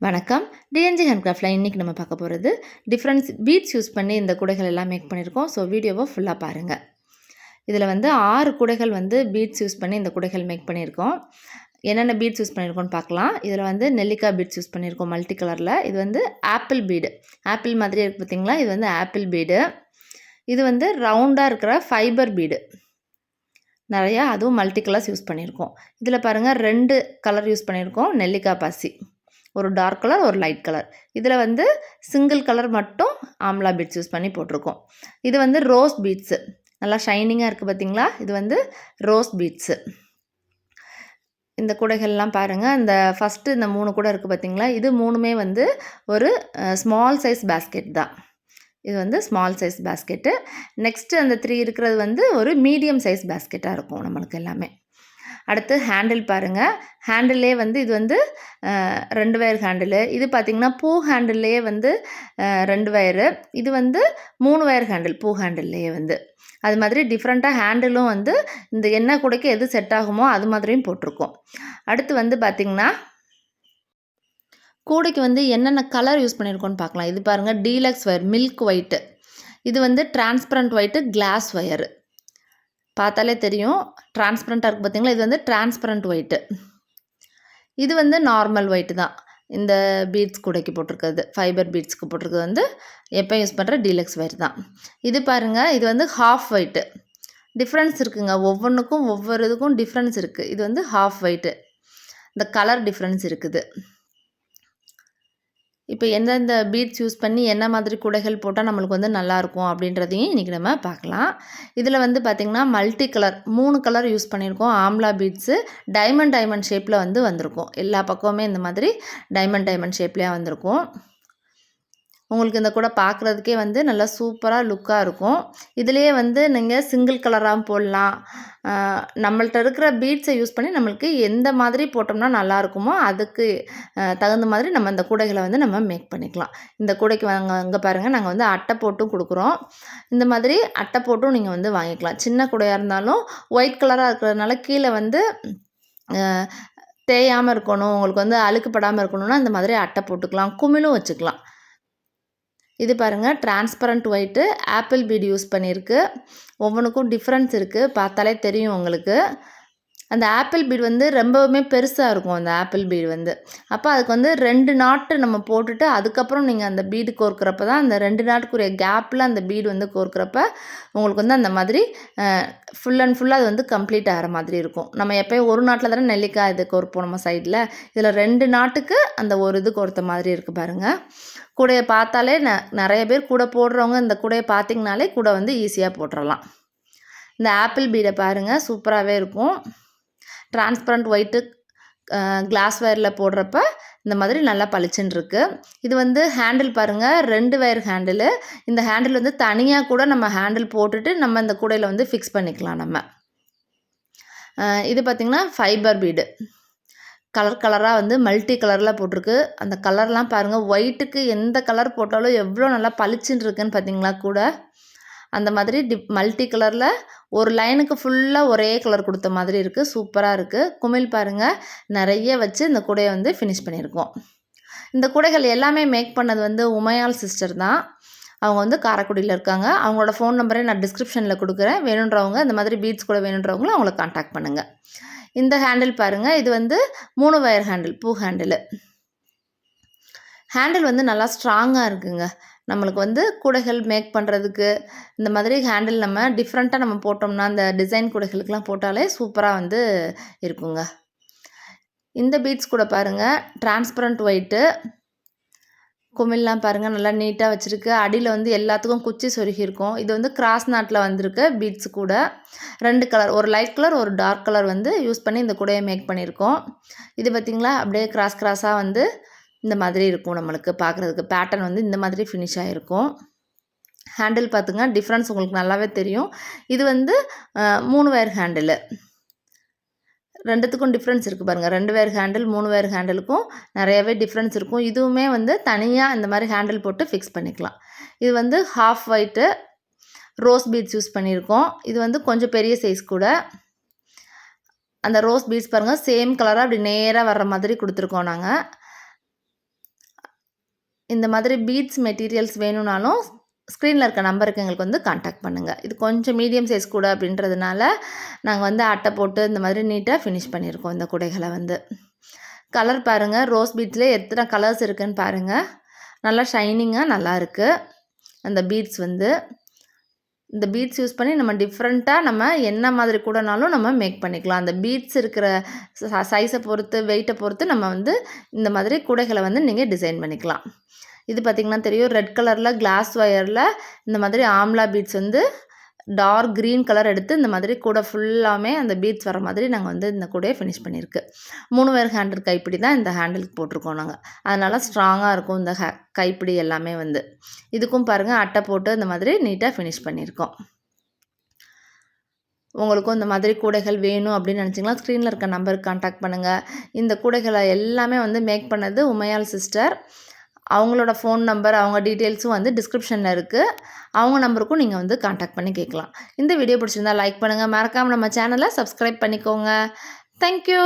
வணக்கம். டிஎன்ஜி ஹேண்ட்கிராஃப்ட்ல இன்றைக்கி நம்ம பார்க்க போகிறது டிஃப்ரெண்ட்ஸ் பீட்ஸ் யூஸ் பண்ணி இந்த கூடைகள் எல்லாம் மேக் பண்ணியிருக்கோம். ஸோ வீடியோவை ஃபுல்லாக பாருங்கள். இதில் 6 கூடைகள் பீட்ஸ் யூஸ் பண்ணி இந்த கூடைகள் மேக் பண்ணியிருக்கோம். என்னென்ன பீட்ஸ் யூஸ் பண்ணியிருக்கோம்னு பார்க்கலாம். இதில் நெல்லிக்காய் பீட்ஸ் யூஸ் பண்ணியிருக்கோம் மல்டி கலரில். இது ஆப்பிள் பீடு, ஆப்பிள் மாதிரியே இருக்குது பார்த்தீங்களா, இது ஆப்பிள் பீடு. இது ரவுண்டாக இருக்கிற ஃபைபர் பீடு நிறையா, அதுவும் மல்டி கலர்ஸ் யூஸ் பண்ணியிருக்கோம். இதில் பாருங்கள் 2 கலர் யூஸ் பண்ணியிருக்கோம். நெல்லிக்காய் பாசி, ஒரு டார்க் கலர், ஒரு லைட் கலர். இதில் சிங்கிள் கலர் மட்டும் ஆம்லா பீட்ஸ் யூஸ் பண்ணி போட்டிருக்கோம். இது ரோஸ் பீட்ஸு, நல்லா ஷைனிங்காக இருக்குது பார்த்தீங்களா, இது ரோஸ் பீட்ஸு. இந்த கூடைகள்லாம் பாருங்கள், இந்த ஃபஸ்ட்டு இந்த 3 கூடை இருக்குது பார்த்தீங்களா, இது 3மே ஒரு ஸ்மால் சைஸ் பேஸ்கெட் தான். இது ஸ்மால் சைஸ் பேஸ்கெட்டு. நெக்ஸ்ட்டு அந்த 3 இருக்கிறது ஒரு மீடியம் சைஸ் பேஸ்கெட்டாக இருக்கும் நம்மளுக்கு எல்லாமே. அடுத்து ஹேண்டில் பாருங்கள். ஹேண்டில்லே இது 2 வயர் ஹேண்டிலு. இது பார்த்திங்கன்னா பூ ஹேண்டில்லையே 2 வயரு. இது 3 வயர் ஹேண்டில் பூ ஹேண்டில்லையே அது மாதிரி டிஃப்ரெண்ட்டாக ஹேண்டிலும் இந்த எண்ணெய் கூடைக்கு எது செட் ஆகுமோ அது மாதிரியும் போட்டிருக்கோம். அடுத்து பார்த்திங்கன்னா கூடைக்கு என்னென்ன கலர் யூஸ் பண்ணியிருக்கோன்னு பார்க்கலாம். இது பாருங்கள், டீலக்ஸ் ஒயர், மில்க் ஒயிட்டு. இது டிரான்ஸ்பரண்ட் ஒயிட்டு, கிளாஸ் ஒயரு. பார்த்தாலே தெரியும், டிரான்ஸ்பரண்ட்டாக இருக்குது பார்த்தீங்களா, இது டிரான்ஸ்பரண்ட் ஒயிட்டு. இது நார்மல் ஒயிட்டு தான். இந்த பீட்ஸ் கூடைக்கு போட்டிருக்கிறது, ஃபைபர் பீட்ஸ்க்கு போட்டிருக்கிறது எப்போ யூஸ் பண்ணுற டீலக்ஸ் ஒயர் தான். இது பாருங்கள், இது ஹாஃப் ஒயிட்டு. டிஃப்ரென்ஸ் இருக்குங்க, ஒவ்வொன்றுக்கும் ஒவ்வொரு இதுக்கும் டிஃப்ரென்ஸ் இருக்குது. இது ஹாஃப் ஒயிட்டு, இந்த கலர் டிஃப்ரென்ஸ் இருக்குது. இப்போ எந்தெந்த பீட்ஸ் யூஸ் பண்ணி என்ன மாதிரி கூடைகள் போட்டால் நம்மளுக்கு நல்லாயிருக்கும் அப்படின்றதையும் இன்றைக்கி நம்ம பார்க்கலாம். இதில் பார்த்திங்கன்னா மல்டி கலர் 3 கலர் யூஸ் பண்ணியிருக்கோம். ஆம்லா பீட்ஸு டைமண்ட் ஷேப்பில் வந்திருக்கும். எல்லா பக்கமுமே இந்த மாதிரி டைமண்ட் ஷேப்லேயே வந்திருக்கும். உங்களுக்கு இந்த கூட பார்க்குறதுக்கே நல்லா சூப்பராக லுக்காக இருக்கும். இதுலேயே நீங்கள் சிங்கிள் கலராக போடலாம். நம்மள்ட்ட இருக்கிற பீட்ஸை யூஸ் பண்ணி நம்மளுக்கு எந்த மாதிரி போட்டோம்னா நல்லாயிருக்குமோ அதுக்கு தகுந்த மாதிரி நம்ம இந்த கூடைகளை நம்ம மேக் பண்ணிக்கலாம். இந்த கூடைக்கு அங்கே பாருங்கள், நாங்கள் அட்டை போட்டும் கொடுக்குறோம். இந்த மாதிரி அட்டை போட்டும் நீங்கள் வாங்கிக்கலாம். சின்ன கூடையாக இருந்தாலும் ஒயிட் கலராக இருக்கிறதுனால கீழே தேயாமல் இருக்கணும், உங்களுக்கு அழுக்குப்படாமல் இருக்கணும்னா இந்த மாதிரி அட்டை போட்டுக்கலாம். குமிழும் வச்சுக்கலாம். இது பாருங்கள், transparent white apple bead use பண்ணியிருக்கு. ஒவ்வொன்றுக்கும் டிஃப்ரென்ஸ் இருக்குது, பார்த்தாலே தெரியும் உங்களுக்கு. அந்த ஆப்பிள் பீடு ரொம்பவுமே பெருசாக இருக்கும். அந்த ஆப்பிள் பீடு அப்போ அதுக்கு 2 நாட்டு நம்ம போட்டுட்டு அதுக்கப்புறம் நீங்கள் அந்த பீடு கோர்க்குறப்ப தான், அந்த 2 நாட்டுக்குரிய கேப்பில் அந்த பீடு கோர்க்குறப்ப உங்களுக்கு அந்த மாதிரி ஃபுல் அண்ட் ஃபுல்லாக அது கம்ப்ளீட் ஆகிற மாதிரி இருக்கும். நம்ம எப்போயும் ஒரு நாட்டில் தானே நெல்லிக்காய் இது கோர்ப்போம் நம்ம சைடில். இதில் 2 நாட்டுக்கு அந்த ஒரு இது கோர்த்த மாதிரி இருக்குது பாருங்கள். கூடையை பார்த்தாலே நிறைய பேர் கூட போடுறவங்க இந்த கூடையை பார்த்திங்கனாலே கூட ஈஸியாக போட்டுடலாம். இந்த ஆப்பிள் பீடை பாருங்கள், சூப்பராகவே இருக்கும். டிரான்ஸ்பரண்ட் ஒயிட்டு கிளாஸ் ஒயரில் போடுறப்ப இந்த மாதிரி நல்லா பளிச்சுன்னு இருக்குது. இது ஹேண்டில் பாருங்கள், 2 வயர் ஹேண்டிலு. இந்த ஹேண்டில் தனியாக கூட நம்ம ஹேண்டில் போட்டுட்டு நம்ம இந்த கூடையில் ஃபிக்ஸ் பண்ணிக்கலாம் நம்ம. இது பார்த்திங்கன்னா ஃபைபர் பீடு, கலர் கலராக மல்டி கலரில் போட்டிருக்கு. அந்த கலர்லாம் பாருங்கள், ஒயிட்டுக்கு எந்த கலர் போட்டாலும் எவ்வளோ நல்லா பளிச்சுன்னு இருக்குன்னு பார்த்தீங்களா கூட. அந்த மாதிரி மல்டி கலரில் ஒரு லைனுக்கு ஃபுல்லாக ஒரே கலர் கொடுத்த மாதிரி இருக்குது, சூப்பராக இருக்குது. குமிழ் பாருங்கள், நிறைய வச்சு இந்த கூடையை ஃபினிஷ் பண்ணியிருக்கோம். இந்த கூடைகள் எல்லாமே மேக் பண்ணது உமையால் சிஸ்டர் தான். அவங்க காரைக்குடியில் இருக்காங்க. அவங்களோட ஃபோன் நம்பரை நான் டிஸ்கிரிப்ஷனில் கொடுக்குறேன். வேணுன்றவங்க இந்த மாதிரி பீட்ஸ் கூட வேணுன்றவங்களும் அவங்கள கான்டாக்ட் பண்ணுங்கள். இந்த ஹேண்டில் பாருங்கள், இது 3 வயர் ஹேண்டில், பூ ஹேண்டிலு. ஹேண்டில் நல்லா ஸ்ட்ராங்காக இருக்குங்க. நம்மளுக்கு கூடைகள் மேக் பண்ணுறதுக்கு இந்த மாதிரி ஹேண்டில் நம்ம டிஃப்ரெண்ட்டாக நம்ம போட்டோம்னா அந்த டிசைன் கூடைகளுக்கெலாம் போட்டாலே சூப்பராக இருக்குங்க. இந்த பீட்ஸ் கூட பாருங்கள், டிரான்ஸ்பரண்ட் ஒயிட்டு. குமிழ்லாம் பாருங்கள், நல்லா நீட்டாக வச்சுருக்கு. அடியில் எல்லாத்துக்கும் குச்சி சொருகியிருக்கும். இது கிராஸ் நாட்டில் வந்திருக்கு பீட்ஸு கூட. 2 கலர், ஒரு லைட் கலர், ஒரு டார்க் கலர் யூஸ் பண்ணி இந்த கூடையை மேக் பண்ணியிருக்கோம். இது பார்த்திங்களா, அப்படியே கிராஸாக இந்த மாதிரி இருக்கும். நம்மளுக்கு பார்க்குறதுக்கு பேட்டர்ன் இந்த மாதிரி ஃபினிஷ் ஆகிருக்கும். ஹேண்டில் பார்த்துங்க, டிஃப்ரென்ஸ் உங்களுக்கு நல்லாவே தெரியும். இது 3 வயர் ஹேண்டிலு. 2த்துக்கும் டிஃப்ரென்ஸ் இருக்குது பாருங்கள். 2 வயர் ஹேண்டில் 3 வயர் ஹேண்டிலுக்கும் நிறையாவே டிஃப்ரென்ஸ் இருக்கும். இதுவுமே தனியாக இந்த மாதிரி ஹேண்டில் போட்டு ஃபிக்ஸ் பண்ணிக்கலாம். இது half white rose beads use பண்ணியிருக்கோம். இது கொஞ்சம் பெரிய சைஸ் கூட. அந்த ரோஸ் பீட்ஸ் பாருங்கள், சேம் கலராக அப்படி நேராக வர்ற மாதிரி கொடுத்துருக்கோம் நாங்கள். இந்த மாதிரி பீட்ஸ் மெட்டீரியல்ஸ் வேணும்னாலும் ஸ்க்ரீனில் இருக்க நம்பருக்கு எங்களுக்கு வந்து காண்டாக்ட் பண்ணுங்கள். இது கொஞ்சம் மீடியம் சைஸ் கூட அப்படின்றதுனால நாங்கள் வந்து அட்டை போட்டு இந்த மாதிரி நீட்டாக ஃபினிஷ் பண்ணியிருக்கோம் இந்த குடைகளை வந்து. கலர் பாருங்கள், ரோஸ் பீட்ஸ்லேயே எத்தனை கலர்ஸ் இருக்குதுன்னு பாருங்கள். நல்லா ஷைனிங்காக நல்லா இருக்குது அந்த பீட்ஸ் வந்து. இந்த பீட்ஸ் யூஸ் பண்ணி நம்ம டிஃப்ரெண்ட்டாக நம்ம என்ன மாதிரி கூடனாலும் நம்ம மேக் பண்ணிக்கலாம். அந்த பீட்ஸ் இருக்கிற சைஸை பொறுத்து வெயிட்டை பொறுத்து நம்ம வந்து இந்த மாதிரி கூடைகளை வந்து நீங்கள் டிசைன் பண்ணிக்கலாம். இது பார்த்திங்கன்னா தெரியும், ரெட் கலரில் கிளாஸ் ஒயரில் இந்த மாதிரி ஆம்லா பீட்ஸ் வந்து டார்க் க்ரீன் கலர் எடுத்து இந்த மாதிரி கூடை ஃபுல்லாமே அந்த பீட்ஸ் வர மாதிரி நாங்கள் வந்து இந்த கூடையை ஃபினிஷ் பண்ணியிருக்கு. 3 வயர் ஹேண்டில் கைப்பிடி தான் இந்த ஹேண்டிலுக்கு போட்டிருக்கோம் நாங்கள். அதனால் ஸ்ட்ராங்காக இருக்கும் இந்த கைப்பிடி எல்லாமே வந்து. இதுக்கும் பாருங்கள் அட்டை போட்டு இந்த மாதிரி நீட்டாக ஃபினிஷ் பண்ணியிருக்கோம். உங்களுக்கும் இந்த மாதிரி கூடைகள் வேணும் அப்படின்னு நினச்சிங்கன்னா ஸ்க்ரீனில் இருக்க நம்பருக்கு காண்டாக்ட் பண்ணுங்கள். இந்த கூடைகளை எல்லாமே வந்து மேக் பண்ணது உமையால் சிஸ்டர். அவங்களோட ஃபோன் நம்பர், அவங்க டீட்டெயில்ஸும் வந்து டிஸ்கிரிப்ஷனில் இருக்குது. அவங்க நம்பருக்கும் நீங்கள் வந்து காண்டாக்ட் பண்ணி கேட்கலாம். இந்த வீடியோ பிடிச்சிருந்தா லைக் பண்ணுங்கள். மறக்காமல் நம்ம சேனலை சப்ஸ்கிரைப் பண்ணிக்கோங்க. தேங்க்யூ.